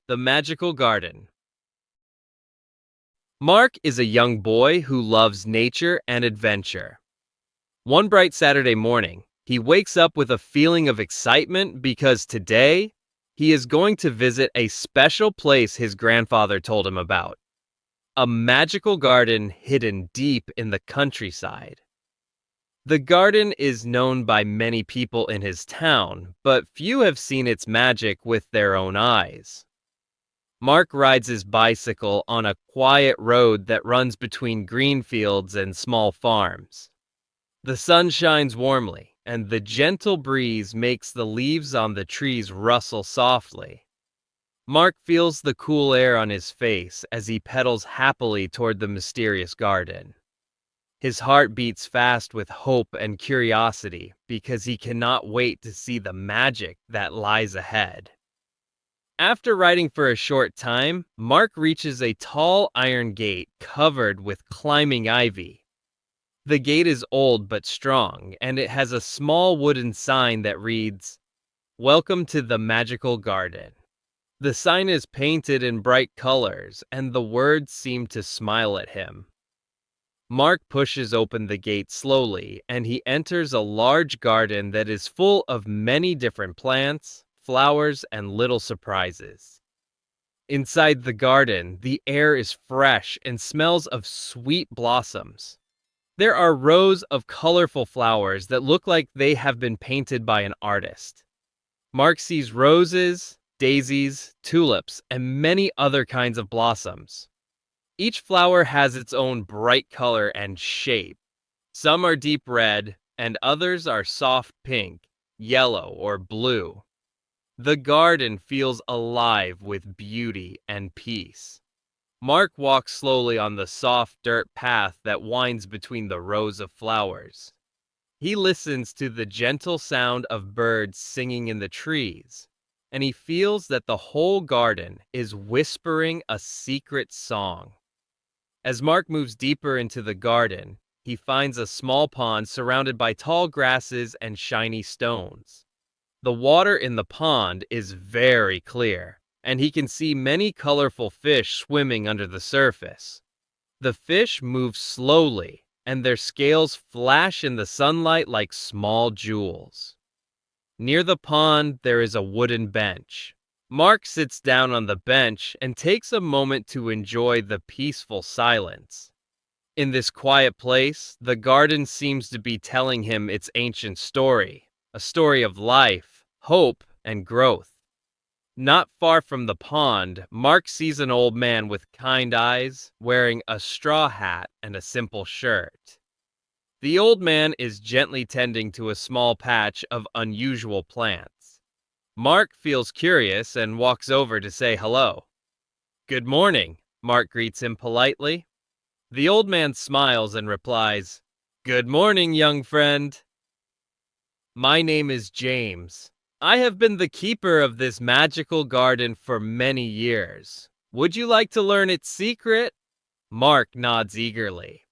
The Magical Garden. Mark is a young boy who loves nature and adventure. One bright Saturday morning, he wakes up with a feeling of excitement because today he is going to visit a special place his grandfather told him about. A magical garden hidden deep in the countryside. The garden is known by many people in his town, but few have seen its magic with their own eyes. Mark rides his bicycle on a quiet road that runs between green fields and small farms. The sun shines warmly, and the gentle breeze makes the leaves on the trees rustle softly. Mark feels the cool air on his face as he pedals happily toward the mysterious garden. His heart beats fast with hope and curiosity because he cannot wait to see the magic that lies ahead. After riding for a short time, Mark reaches a tall iron gate covered with climbing ivy. The gate is old but strong, and it has a small wooden sign that reads, "Welcome to the Magical Garden." The sign is painted in bright colors, and the words seem to smile at him. Mark pushes open the gate slowly, and he enters a large garden that is full of many different plants, flowers, and little surprises. Inside the garden, the air is fresh and smells of sweet blossoms. There are rows of colorful flowers that look like they have been painted by an artist. Mark sees roses, daisies, tulips, and many other kinds of blossoms. Each flower has its own bright color and shape. Some are deep red, and others are soft pink, yellow, or blue. The garden feels alive with beauty and peace. Mark walks slowly on the soft dirt path that winds between the rows of flowers. He listens to the gentle sound of birds singing in the trees, and he feels that the whole garden is whispering a secret song. As Mark moves deeper into the garden, he finds a small pond surrounded by tall grasses and shiny stones. The water in the pond is very clear, and he can see many colorful fish swimming under the surface. The fish move slowly, and their scales flash in the sunlight like small jewels. Near the pond, there is a wooden bench. Mark sits down on the bench and takes a moment to enjoy the peaceful silence. In this quiet place, the garden seems to be telling him its ancient story, a story of life, hope, and growth. Not far from the pond, Mark sees an old man with kind eyes, wearing a straw hat and a simple shirt. The old man is gently tending to a small patch of unusual plants. Mark feels curious and walks over to say hello. "Good morning," Mark greets him politely. The old man smiles and replies, "Good morning, young friend. My name is James. I have been the keeper of this magical garden for many years. Would you like to learn its secret?" Mark nods eagerly.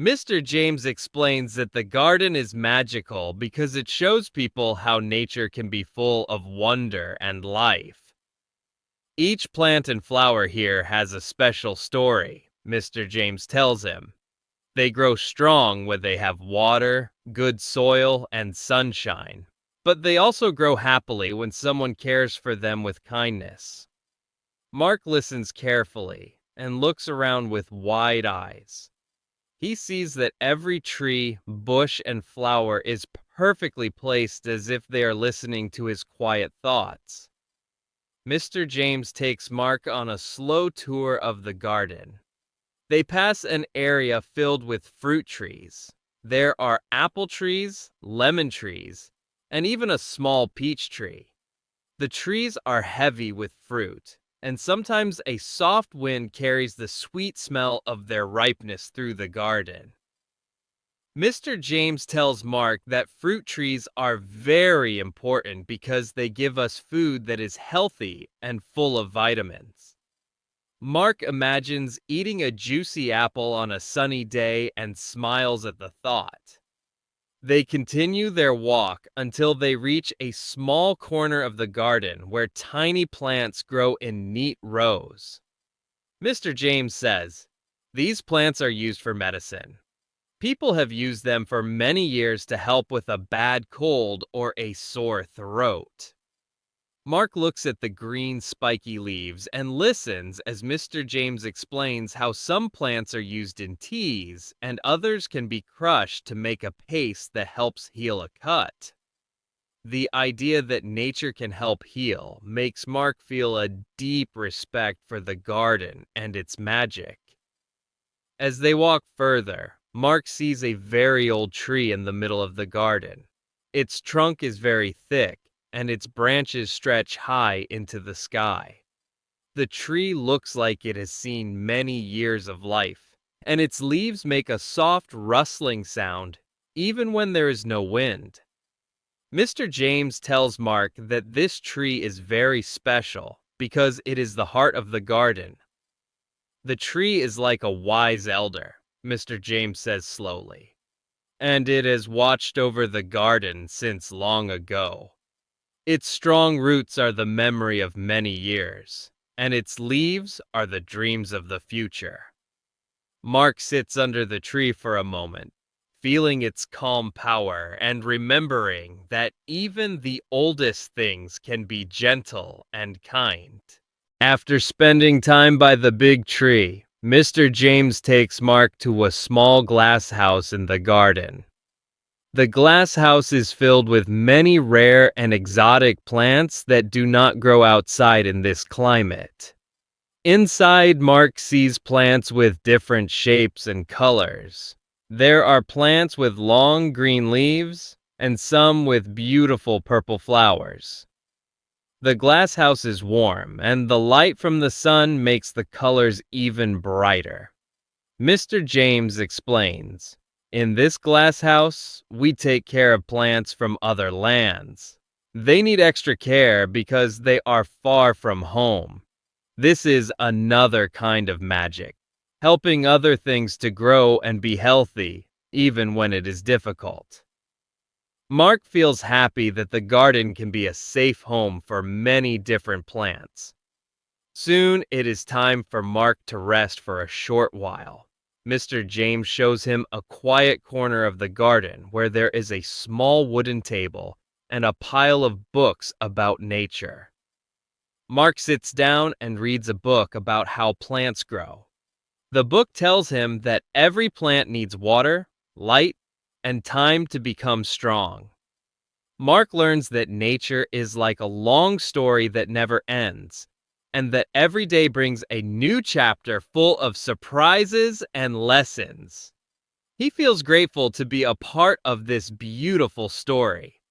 Mr. James explains that the garden is magical because it shows people how nature can be full of wonder and life. Each plant and flower here has a special story, Mr. James tells him. They grow strong when they have water, good soil, and sunshine. But they also grow happily when someone cares for them with kindness. Mark listens carefully and looks around with wide eyes. He sees that every tree, bush, and flower is perfectly placed as if they are listening to his quiet thoughts. Mr. James takes Mark on a slow tour of the garden. They pass an area filled with fruit trees. There are apple trees, lemon trees, and even a small peach tree. The trees are heavy with fruit, and sometimes a soft wind carries the sweet smell of their ripeness through the garden. Mr. James tells Mark that fruit trees are very important because they give us food that is healthy and full of vitamins. Mark imagines eating a juicy apple on a sunny day and smiles at the thought. They continue their walk until they reach a small corner of the garden where tiny plants grow in neat rows. Mr. James says, "These plants are used for medicine. People have used them for many years to help with a bad cold or a sore throat." Mark looks at the green spiky leaves and listens as Mr. James explains how some plants are used in teas and others can be crushed to make a paste that helps heal a cut. The idea that nature can help heal makes Mark feel a deep respect for the garden and its magic. As they walk further, Mark sees a very old tree in the middle of the garden. Its trunk is very thick, and its branches stretch high into the sky. The tree looks like it has seen many years of life, and its leaves make a soft rustling sound even when there is no wind. Mr. James tells Mark that this tree is very special because it is the heart of the garden. "The tree is like a wise elder," Mr. James says slowly, "and it has watched over the garden since long ago. Its strong roots are the memory of many years, and its leaves are the dreams of the future." Mark sits under the tree for a moment, feeling its calm power and remembering that even the oldest things can be gentle and kind. After spending time by the big tree, Mr. James takes Mark to a small glass house in the garden. The glass house is filled with many rare and exotic plants that do not grow outside in this climate. Inside, Mark sees plants with different shapes and colors. There are plants with long green leaves and some with beautiful purple flowers. The glass house is warm, and the light from the sun makes the colors even brighter. Mr. James explains, "In this glass house, we take care of plants from other lands. They need extra care because they are far from home. This is another kind of magic, helping other things to grow and be healthy, even when it is difficult." Mark feels happy that the garden can be a safe home for many different plants. Soon it is time for Mark to rest for a short while. Mr. James shows him a quiet corner of the garden where there is a small wooden table and a pile of books about nature. Mark sits down and reads a book about how plants grow. The book tells him that every plant needs water, light, and time to become strong. Mark learns that nature is like a long story that never ends, and that every day brings a new chapter full of surprises and lessons. He feels grateful to be a part of this beautiful story.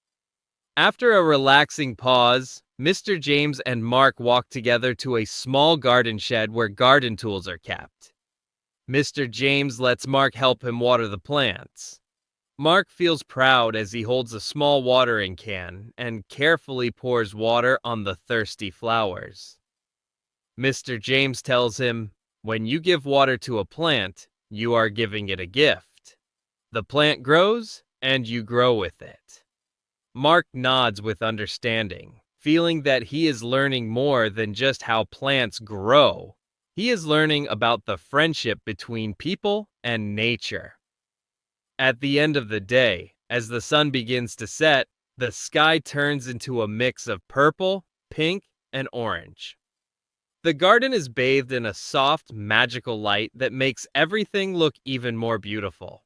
After a relaxing pause, Mr. James and Mark walk together to a small garden shed where garden tools are kept. Mr. James lets Mark help him water the plants. Mark feels proud as he holds a small watering can and carefully pours water on the thirsty flowers. Mr. James tells him, "When you give water to a plant, you are giving it a gift. The plant grows, and you grow with it." Mark nods with understanding, feeling that he is learning more than just how plants grow. He is learning about the friendship between people and nature. At the end of the day, as the sun begins to set, the sky turns into a mix of purple, pink, and orange. The garden is bathed in a soft, magical light that makes everything look even more beautiful.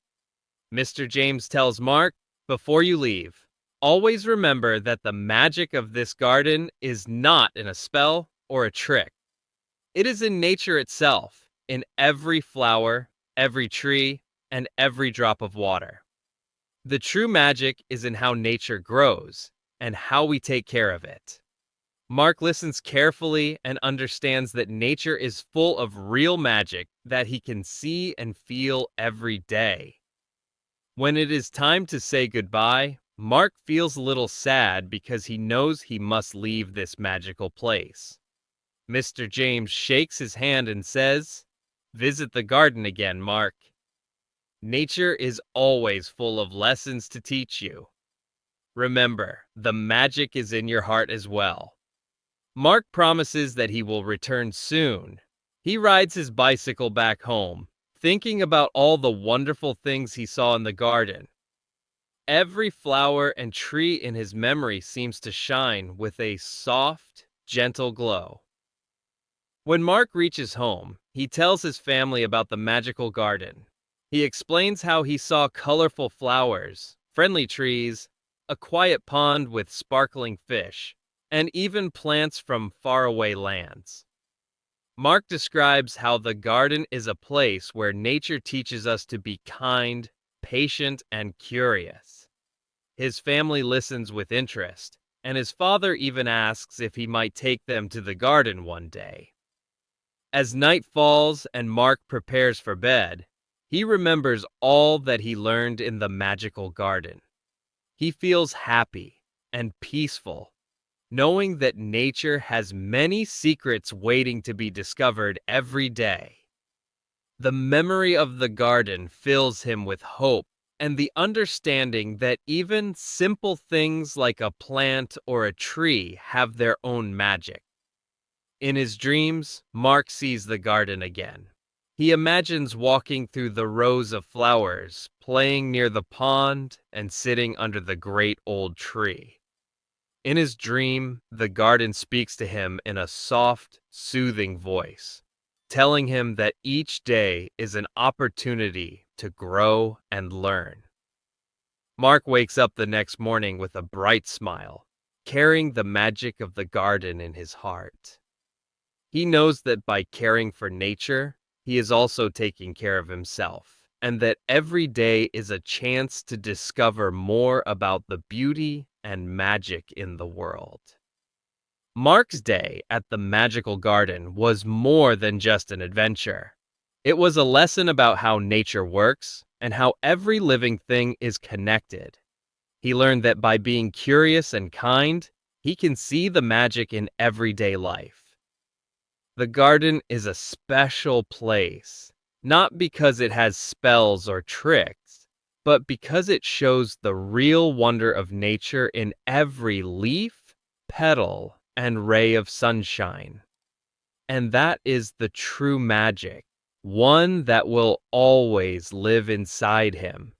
Mr. James tells Mark, "Before you leave, always remember that the magic of this garden is not in a spell or a trick. It is in nature itself, in every flower, every tree, and every drop of water. The true magic is in how nature grows and how we take care of it." Mark listens carefully and understands that nature is full of real magic that he can see and feel every day. When it is time to say goodbye, Mark feels a little sad because he knows he must leave this magical place. Mr. James shakes his hand and says, "Visit the garden again, Mark." Nature is always full of lessons to teach you. Remember, the magic is in your heart as well. Mark promises that he will return soon. He rides his bicycle back home, thinking about all the wonderful things he saw in the garden. Every flower and tree in his memory seems to shine with a soft, gentle glow. When Mark reaches home, he tells his family about the magical garden. He explains how he saw colorful flowers, friendly trees, a quiet pond with sparkling fish, and even plants from faraway lands. Mark describes how the garden is a place where nature teaches us to be kind, patient, and curious. His family listens with interest, and his father even asks if he might take them to the garden one day. As night falls and Mark prepares for bed, he remembers all that he learned in the magical garden. He feels happy and peaceful, knowing that nature has many secrets waiting to be discovered every day. The memory of the garden fills him with hope and the understanding that even simple things like a plant or a tree have their own magic. In his dreams, Mark sees the garden again. He imagines walking through the rows of flowers, playing near the pond, and sitting under the great old tree. In his dream, the garden speaks to him in a soft, soothing voice, telling him that each day is an opportunity to grow and learn. Mark wakes up the next morning with a bright smile, carrying the magic of the garden in his heart. He knows that by caring for nature, he is also taking care of himself, and that every day is a chance to discover more about the beauty and magic in the world. Mark's day at the magical garden was more than just an adventure. It was a lesson about how nature works and how every living thing is connected. He learned that by being curious and kind, he can see the magic in everyday life. The garden is a special place, not because it has spells or tricks, but because it shows the real wonder of nature in every leaf, petal, and ray of sunshine. And that is the true magic, one that will always live inside him,